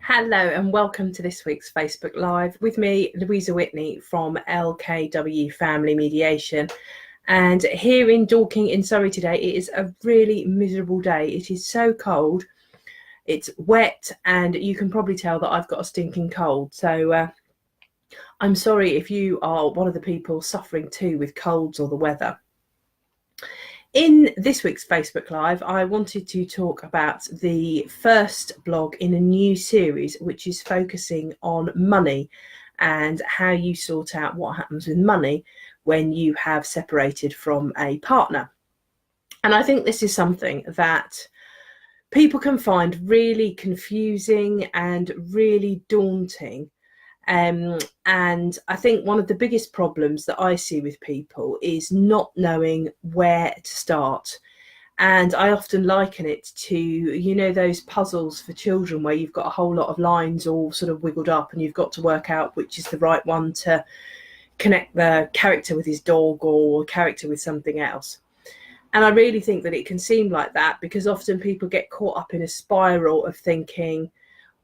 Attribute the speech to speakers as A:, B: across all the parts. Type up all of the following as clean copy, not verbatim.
A: Hello and welcome to this week's Facebook Live with me, Louisa Whitney from LKW Family Mediation. And here in Dorking in Surrey today, it is a really miserable day. It is so cold, it's wet, and you can probably tell that I've got a stinking cold. So I'm sorry if you are one of the people suffering too with colds or the weather. In this week's Facebook Live, I wanted to talk about the first blog in a new series, which is focusing on money and how you sort out what happens with money when you have separated from a partner. And I think this is something that people can find really confusing and really daunting. And I think one of the biggest problems that I see with people is not knowing where to start. And I often liken it to, those puzzles for children where you've got a whole lot of lines all sort of wiggled up and you've got to work out which is the right one to connect the character with his dog or character with something else. And I really think that it can seem like that because often people get caught up in a spiral of thinking,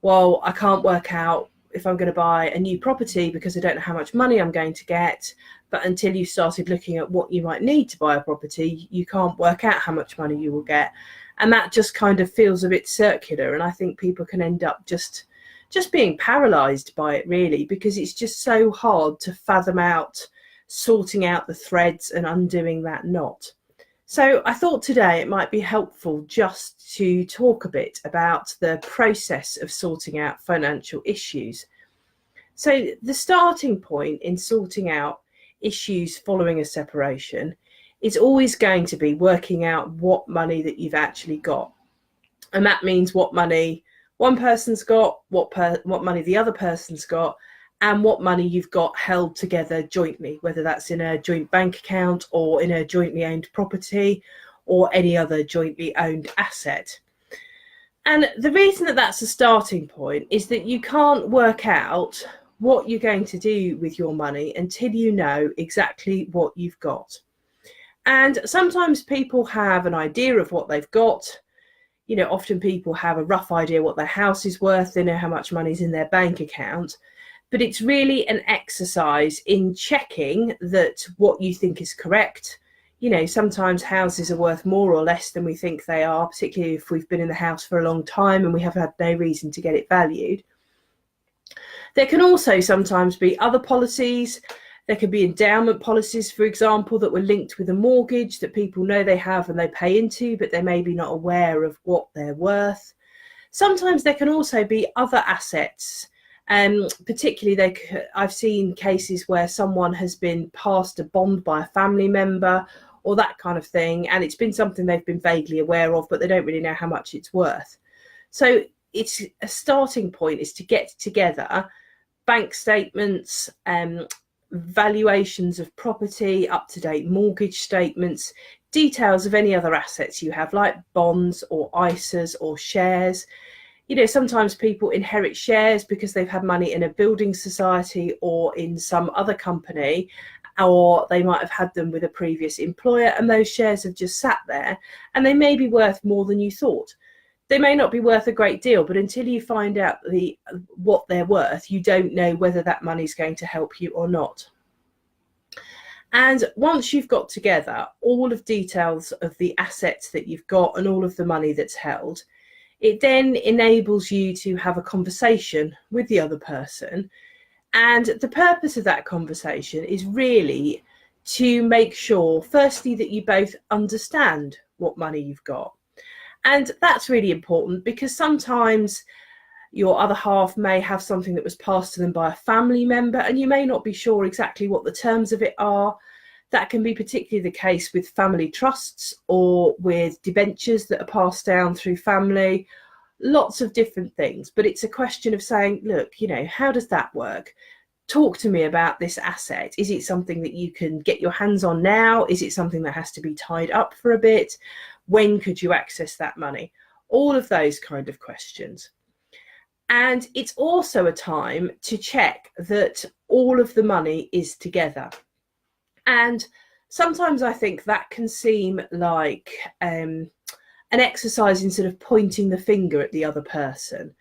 A: well, I can't work out if I'm going to buy a new property because I don't know how much money I'm going to get. But until you started looking at what you might need to buy a property, you can't work out how much money you will get. And that just kind of feels a bit circular. And I think people can end up just being paralyzed by it, really, because it's just so hard to fathom out sorting out the threads and undoing that knot. So I thought today it might be helpful just to talk a bit about the process of sorting out financial issues. So the starting point in sorting out issues following a separation is always going to be working out what money that you've actually got. And that means what money one person's got, what money the other person's got, and what money you've got held together jointly, whether that's in a joint bank account or in a jointly owned property or any other jointly owned asset. And the reason that that's a starting point is that you can't work out what you're going to do with your money until you know exactly what you've got. And sometimes people have an idea of what they've got. Often people have a rough idea what their house is worth. They know how much money's in their bank account. But it's really an exercise in checking that what you think is correct. Sometimes houses are worth more or less than we think they are, particularly if we've been in the house for a long time and we have had no reason to get it valued. There can also sometimes be other policies. There could be endowment policies, for example, that were linked with a mortgage that people know they have and they pay into, but they're maybe not aware of what they're worth. Sometimes there can also be other assets. Particularly, I've seen cases where someone has been passed a bond by a family member or that kind of thing, and it's been something they've been vaguely aware of, but they don't really know how much it's worth. So it's a starting point is to get together bank statements, valuations of property, up-to-date mortgage statements, details of any other assets you have, like bonds or ISAs or shares. Sometimes people inherit shares because they've had money in a building society or in some other company, or they might have had them with a previous employer and those shares have just sat there and they may be worth more than you thought. They may not be worth a great deal, but until you find out what they're worth, you don't know whether that money is going to help you or not. And once you've got together all of details of the assets that you've got and all of the money that's held, it then enables you to have a conversation with the other person. And the purpose of that conversation is really to make sure, firstly, that you both understand what money you've got. And that's really important because sometimes your other half may have something that was passed to them by a family member and you may not be sure exactly what the terms of it are. That can be particularly the case with family trusts or with debentures that are passed down through family, lots of different things. But it's a question of saying, look, how does that work? Talk to me about this asset. Is it something that you can get your hands on now? Is it something that has to be tied up for a bit? When could you access that money? All of those kind of questions. And it's also a time to check that all of the money is together. And sometimes I think that can seem like an exercise in sort of pointing the finger at the other person.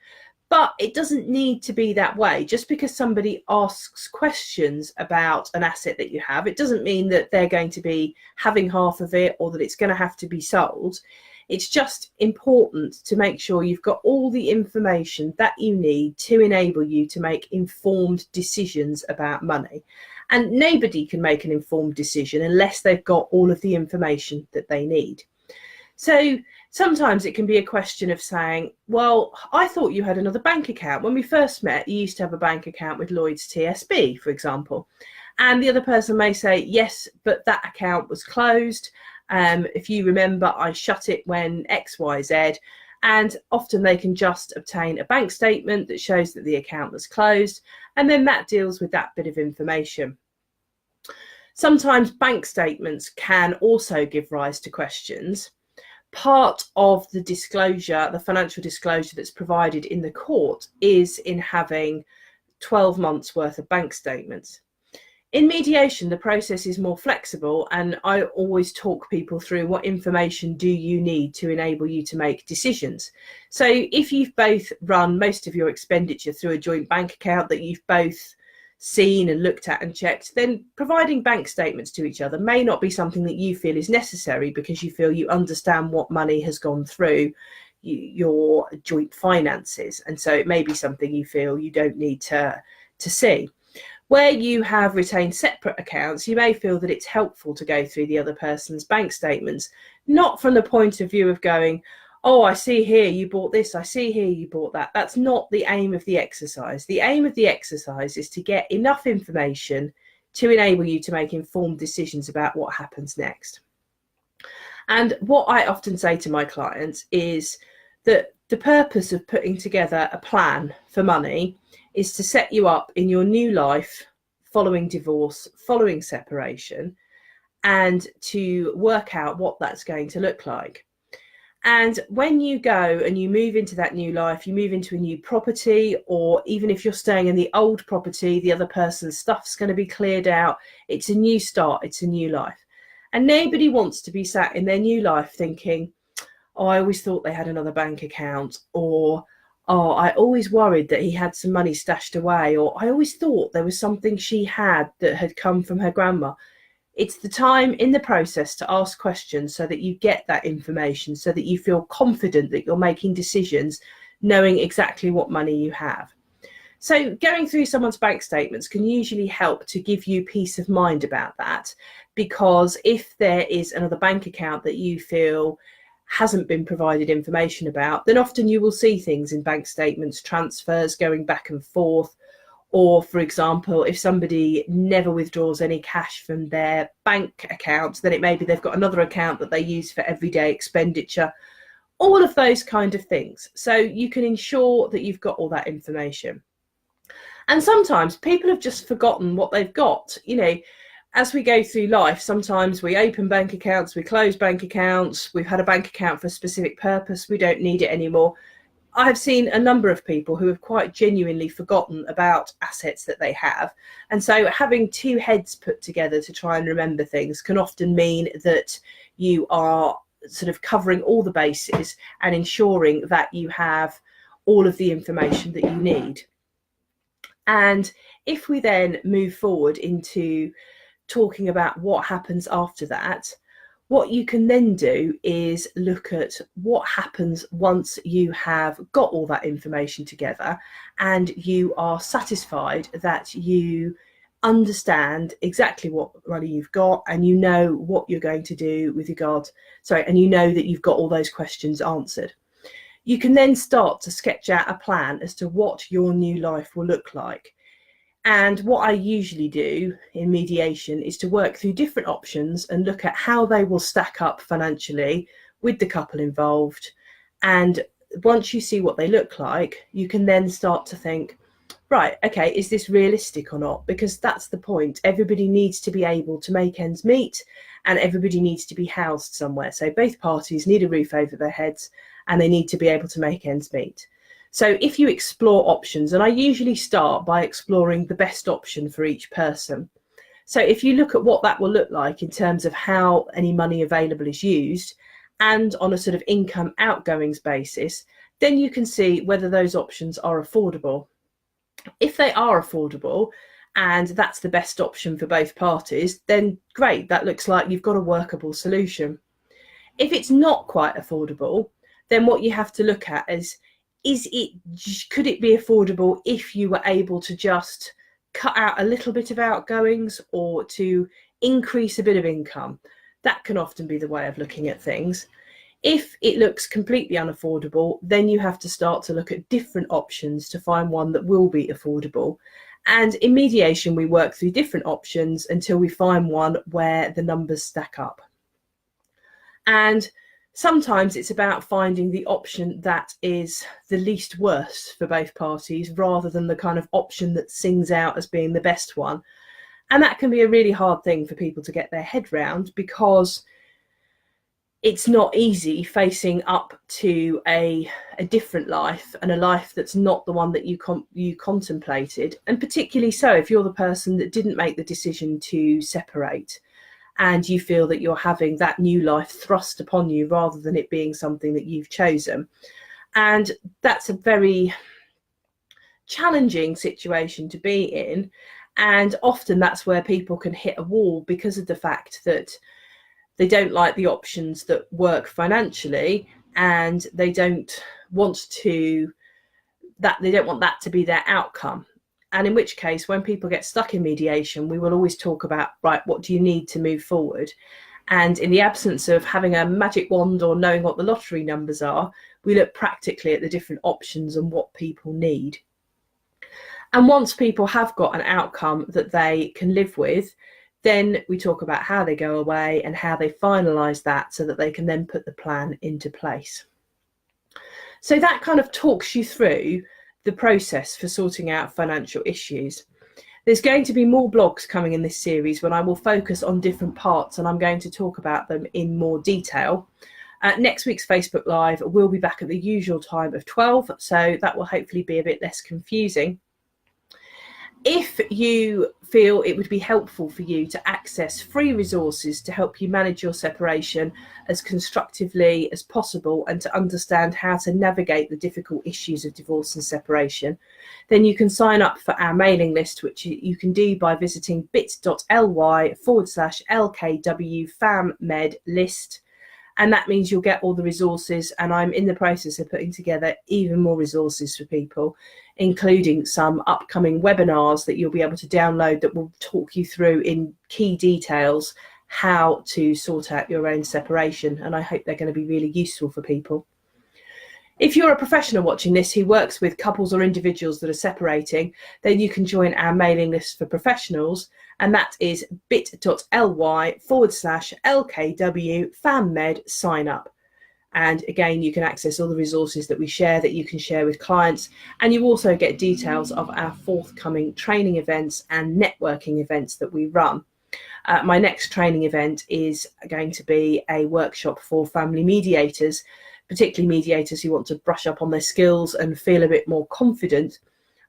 A: But it doesn't need to be that way. Just because somebody asks questions about an asset that you have, it doesn't mean that they're going to be having half of it or that it's going to have to be sold. It's just important to make sure you've got all the information that you need to enable you to make informed decisions about money. And nobody can make an informed decision unless they've got all of the information that they need. So sometimes it can be a question of saying, well, I thought you had another bank account. When we first met, you used to have a bank account with Lloyds TSB, for example. And the other person may say, yes, but that account was closed. If you remember, I shut it when X, Y, Z. And often they can just obtain a bank statement that shows that the account was closed. And then that deals with that bit of information. Sometimes bank statements can also give rise to questions. Part of the disclosure, the financial disclosure that's provided in the court, is in having 12 months worth of bank statements. In mediation, the process is more flexible, and I always talk people through what information do you need to enable you to make decisions. So if you've both run most of your expenditure through a joint bank account that you've both seen and looked at and checked, then providing bank statements to each other may not be something that you feel is necessary because you feel you understand what money has gone through your joint finances, and so it may be something you feel you don't need to see. Where you have retained separate accounts, you may feel that it's helpful to go through the other person's bank statements, not from the point of view of going, oh, I see here you bought this, I see here you bought that. That's not the aim of the exercise. The aim of the exercise is to get enough information to enable you to make informed decisions about what happens next. And what I often say to my clients is that the purpose of putting together a plan for money is to set you up in your new life following divorce, following separation, and to work out what that's going to look like. And when you go and you move into that new life, you move into a new property, or even if you're staying in the old property, the other person's stuff's going to be cleared out. It's a new start, it's a new life. And nobody wants to be sat in their new life thinking, oh, I always thought they had another bank account, or oh, I always worried that he had some money stashed away, or I always thought there was something she had that had come from her grandma. It's the time in the process to ask questions so that you get that information, so that you feel confident that you're making decisions knowing exactly what money you have. So going through someone's bank statements can usually help to give you peace of mind about that, because if there is another bank account that you feel hasn't been provided information about, then often you will see things in bank statements, transfers going back and forth. Or, for example, if somebody never withdraws any cash from their bank account, then it may be they've got another account that they use for everyday expenditure, all of those kind of things. So you can ensure that you've got all that information. And sometimes people have just forgotten what they've got. You know, as we go through life, sometimes we open bank accounts, we close bank accounts, we've had a bank account for a specific purpose, we don't need it anymore. I have seen a number of people who have quite genuinely forgotten about assets that they have. And so having two heads put together to try and remember things can often mean that you are sort of covering all the bases and ensuring that you have all of the information that you need. And if we then move forward into talking about what happens after that, what you can then do is look at what happens once you have got all that information together and you are satisfied that you understand exactly what money you've got and you know what you're going to do with regard, and you know that you've got all those questions answered. You can then start to sketch out a plan as to what your new life will look like. And what I usually do in mediation is to work through different options and look at how they will stack up financially with the couple involved. And once you see what they look like, you can then start to think, right, okay, is this realistic or not? Because that's the point. Everybody needs to be able to make ends meet and everybody needs to be housed somewhere. So both parties need a roof over their heads and they need to be able to make ends meet. So if you explore options, and I usually start by exploring the best option for each person. So if you look at what that will look like in terms of how any money available is used and on a sort of income outgoings basis, then you can see whether those options are affordable. If they are affordable and that's the best option for both parties, then great, that looks like you've got a workable solution. If it's not quite affordable, then what you have to look at is could it be affordable if you were able to just cut out a little bit of outgoings or to increase a bit of income? That can often be the way of looking at things. If it looks completely unaffordable, then you have to start to look at different options to find one that will be affordable. And in mediation, we work through different options until we find one where the numbers stack up. And sometimes it's about finding the option that is the least worst for both parties rather than the kind of option that sings out as being the best one. And that can be a really hard thing for people to get their head round, because it's not easy facing up to a different life and a life that's not the one that you contemplated. And particularly so if you're the person that didn't make the decision to separate and you feel that you're having that new life thrust upon you rather than it being something that you've chosen. And that's a very challenging situation to be in. And often that's where people can hit a wall because of the fact that they don't like the options that work financially, and they don't want that to be their outcome. And in which case, when people get stuck in mediation, we will always talk about, right, what do you need to move forward? And in the absence of having a magic wand or knowing what the lottery numbers are, we look practically at the different options and what people need. And once people have got an outcome that they can live with, then we talk about how they go away and how they finalise that so that they can then put the plan into place. So that kind of talks you through the process for sorting out financial issues. There's going to be more blogs coming in this series when I will focus on different parts, and I'm going to talk about them in more detail. Next week's Facebook Live will be back at the usual time of 12, so that will hopefully be a bit less confusing. If you feel it would be helpful for you to access free resources to help you manage your separation as constructively as possible and to understand how to navigate the difficult issues of divorce and separation, then you can sign up for our mailing list, which you can do by visiting bit.ly/LKW Family List. And that means you'll get all the resources, and I'm in the process of putting together even more resources for people, including some upcoming webinars that you'll be able to download that will talk you through in key details how to sort out your own separation. And I hope they're going to be really useful for people. If you're a professional watching this who works with couples or individuals that are separating, then you can join our mailing list for professionals, and that is bit.ly/LKW FamMed sign up. And again, you can access all the resources that we share that you can share with clients, and you also get details of our forthcoming training events and networking events that we run. My next training event is going to be a workshop for family mediators, particularly mediators who want to brush up on their skills and feel a bit more confident.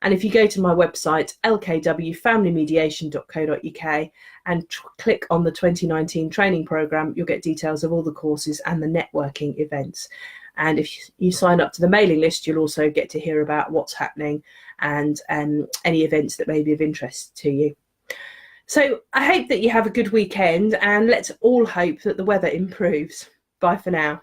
A: And if you go to my website, lkwfamilymediation.co.uk, and click on the 2019 training programme, you'll get details of all the courses and the networking events. And if you sign up to the mailing list, you'll also get to hear about what's happening and any events that may be of interest to you. So I hope that you have a good weekend, and let's all hope that the weather improves. Bye for now.